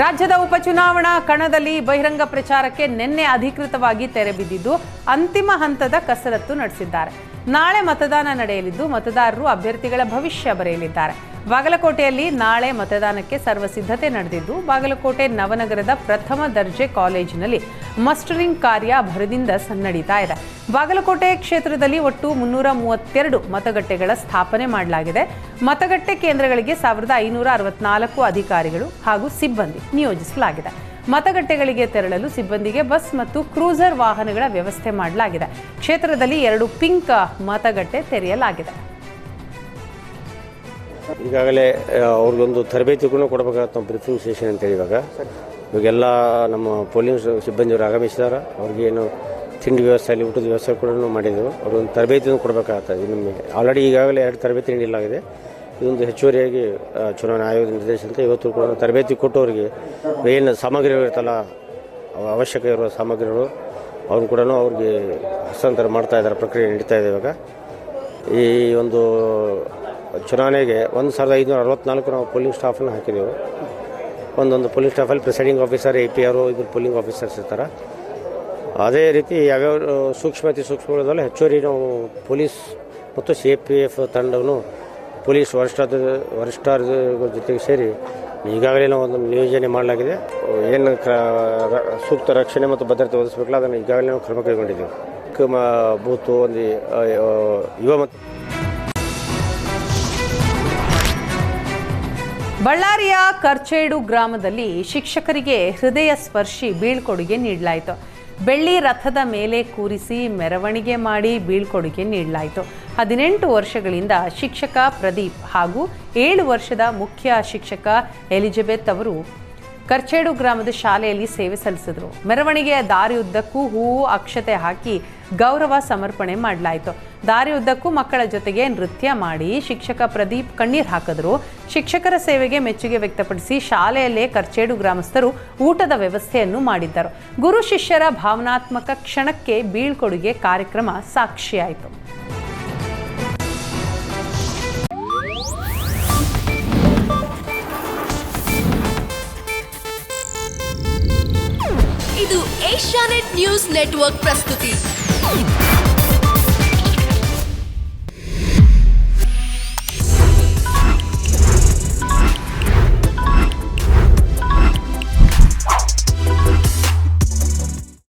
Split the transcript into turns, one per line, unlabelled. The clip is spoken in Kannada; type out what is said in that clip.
ರಾಜ್ಯದ ಉಪಚುನಾವಣಾ ಕಣದಲ್ಲಿ ಬಹಿರಂಗ ಪ್ರಚಾರಕ್ಕೆ ನಿನ್ನೆ ಅಧಿಕೃತವಾಗಿ ತೆರೆ ಬಿದ್ದಿದ್ದು ಅಂತಿಮ ಹಂತದ ಕಸರತ್ತು ನಡೆಸಿದ್ದಾರೆ. ನಾಳೆ ಮತದಾನ ನಡೆಯಲಿದ್ದು ಮತದಾರರು ಅಭ್ಯರ್ಥಿಗಳ ಭವಿಷ್ಯ ಬರೆಯಲಿದ್ದಾರೆ. ಬಾಗಲಕೋಟೆಯಲ್ಲಿ ನಾಳೆ ಮತದಾನಕ್ಕೆ ಸರ್ವ ಸಿದ್ಧತೆ ನಡೆದಿದ್ದು ಬಾಗಲಕೋಟೆ ನವನಗರದ ಪ್ರಥಮ ದರ್ಜೆ ಕಾಲೇಜಿನಲ್ಲಿ ಮಸ್ಟರಿಂಗ್ ಕಾರ್ಯ ಭರದಿಂದ ನಡೀತಾ ಇದೆ. ಬಾಗಲಕೋಟೆ ಕ್ಷೇತ್ರದಲ್ಲಿ ಒಟ್ಟು 332 ಮತಗಟ್ಟೆಗಳ ಸ್ಥಾಪನೆ ಮಾಡಲಾಗಿದೆ. ಮತಗಟ್ಟೆ ಕೇಂದ್ರಗಳಿಗೆ 1564 ಅಧಿಕಾರಿಗಳು ಹಾಗೂ ಸಿಬ್ಬಂದಿ ನಿಯೋಜಿಸಲಾಗಿದೆ. ಮತಗಟ್ಟೆಗಳಿಗೆ ತೆರಳಲು ಸಿಬ್ಬಂದಿಗೆ ಬಸ್ ಮತ್ತು ಕ್ರೂಸರ್ ವಾಹನಗಳ ವ್ಯವಸ್ಥೆ ಮಾಡಲಾಗಿದೆ. ಕ್ಷೇತ್ರದಲ್ಲಿ 2 ಪಿಂಕ್ ಮತಗಟ್ಟೆ ತೆರೆಯಲಾಗಿದೆ.
ಈಗಾಗಲೇ ಅವ್ರಿಗೊಂದು ತರಬೇತಿ ಕೂಡ ಕೊಡಬೇಕಾಗತ್ತೆ. ನಮ್ಮ ಬ್ರೀಫಿಂಗ್ ಸೆಷನ್ ಅಂತೇಳಿ ಇವಾಗೆಲ್ಲ ನಮ್ಮ ಪೊಲೀಸ್ ಸಿಬ್ಬಂದಿಯವರು ಆಗಮಿಸಿದ್ದಾರೆ. ಅವ್ರಿಗೇನು ತಿಂಡಿ ವ್ಯವಸ್ಥೆ ಅಲ್ಲಿ ಊಟದ ವ್ಯವಸ್ಥೆ ಕೂಡ ಮಾಡಿದ್ದೆವು. ಅವ್ರಿಗೊಂದು ತರಬೇತಿಯನ್ನು ಕೊಡಬೇಕಾಗ್ತದೆ. ನಮಗೆ ಆಲ್ರೆಡಿ ಈಗಾಗಲೇ 2 ತರಬೇತಿ ನೀಡಲಾಗಿದೆ. ಇದೊಂದು ಹೆಚ್ಚುವರಿಯಾಗಿ ಚುನಾವಣಾ ಆಯೋಗದ ನಿರ್ದೇಶನದಂತೆ ಇವತ್ತು ಕೂಡ ತರಬೇತಿ ಕೊಟ್ಟು ಅವರಿಗೆ ಏನು ಸಾಮಗ್ರಿಗಳು ಇರ್ತಲ್ಲ, ಅವಶ್ಯಕ ಇರುವ ಸಾಮಗ್ರಿಗಳು ಅವ್ರು ಕೂಡ ಅವ್ರಿಗೆ ಹಸ್ತಾಂತರ ಮಾಡ್ತಾ ಇದ್ದಾರೆ. ಪ್ರಕ್ರಿಯೆ ನಡೀತಾ ಇದೆ. ಇವಾಗ ಈ ಒಂದು ಚುನಾವಣೆಗೆ 1564 ನಾವು ಪೋಲಿಂಗ್ ಸ್ಟಾಫನ್ನು ಹಾಕಿದ್ದೆವು. ಒಂದೊಂದು ಪೋಲಿಂಗ್ ಸ್ಟಾಫಲ್ಲಿ ಪ್ರಿಸೈಡಿಂಗ್ ಆಫೀಸರ್, APR ಇದ್ರ ಪೋಲಿಂಗ್ ಆಫೀಸರ್ಸ್ ಇರ್ತಾರೆ. ಅದೇ ರೀತಿ ಯಾವ್ಯಾವ ಸೂಕ್ಷ್ಮಗಳಲ್ಲ ಹೆಚ್ಚುವರಿ ನಾವು ಪೊಲೀಸ್ ಮತ್ತು CAPF ತಂಡವನ್ನು ಪೊಲೀಸ್ ವರಿಷ್ಠರ ಜೊತೆಗೆ ಸೇರಿ ಈಗಾಗಲೇ ನಾವು ಒಂದು ನಿಯೋಜನೆ ಮಾಡಲಾಗಿದೆ. ಏನು ಸೂಕ್ತ ರಕ್ಷಣೆ ಮತ್ತು ಭದ್ರತೆ ಒದಗಿಸಬೇಕಲ್ಲ ಅದನ್ನು ಈಗಾಗಲೇ ನಾವು ಕ್ರಮ ಕೈಗೊಂಡಿದ್ದೇವೆ. ಬೂತು ಒಂದು ಯುವ ಮತ್ತು
ಬಳ್ಳಾರಿಯ ಕರ್ಚೇಡು ಗ್ರಾಮದಲ್ಲಿ ಶಿಕ್ಷಕರಿಗೆ ಹೃದಯ ಸ್ಪರ್ಶಿ ಬೀಳ್ಕೊಡುಗೆ ನೀಡಲಾಯಿತು. ಬೆಳ್ಳಿ ರಥದ ಮೇಲೆ ಕೂರಿಸಿ ಮೆರವಣಿಗೆ ಮಾಡಿ ಬೀಳ್ಕೊಡುಗೆ ನೀಡಲಾಯಿತು. 18 ವರ್ಷಗಳಿಂದ ಶಿಕ್ಷಕ ಪ್ರದೀಪ್ ಹಾಗೂ 7 ವರ್ಷದ ಮುಖ್ಯ ಶಿಕ್ಷಕ ಎಲಿಜಬೆತ್ ಅವರು ಕರ್ಚೇಡು ಗ್ರಾಮದ ಶಾಲೆಯಲ್ಲಿ ಸೇವೆ ಸಲ್ಲಿಸಿದರು. ಮೆರವಣಿಗೆಯ ದಾರಿಯುದ್ದಕ್ಕೂ ಹೂವು ಅಕ್ಷತೆ ಹಾಕಿ ಗೌರವ ಸಮರ್ಪಣೆ ಮಾಡಲಾಯಿತು. ದಾರಿಯುದ್ದಕ್ಕೂ ಮಕ್ಕಳ ಜೊತೆಗೆ ನೃತ್ಯ ಮಾಡಿ ಶಿಕ್ಷಕ ಪ್ರದೀಪ್ ಕಣ್ಣೀರು ಹಾಕಿದ್ರು. ಶಿಕ್ಷಕರ ಸೇವೆಗೆ ಮೆಚ್ಚುಗೆ ವ್ಯಕ್ತಪಡಿಸಿ ಶಾಲೆಯಲ್ಲೇ ಕರ್ಚೇಡು ಗ್ರಾಮಸ್ಥರು ಊಟದ ವ್ಯವಸ್ಥೆಯನ್ನು ಮಾಡಿದ್ದರು. ಗುರು ಶಿಷ್ಯರ ಭಾವನಾತ್ಮಕ ಕ್ಷಣಕ್ಕೆ ಬೀಳ್ಕೊಡುಗೆ ಕಾರ್ಯಕ್ರಮ ಸಾಕ್ಷಿಯಾಯಿತು.
ಇದು ಏಷ್ಯಾನೆಟ್ ನ್ಯೂಸ್ ನೆಟ್ವರ್ಕ್ ಪ್ರಸ್ತುತಿ.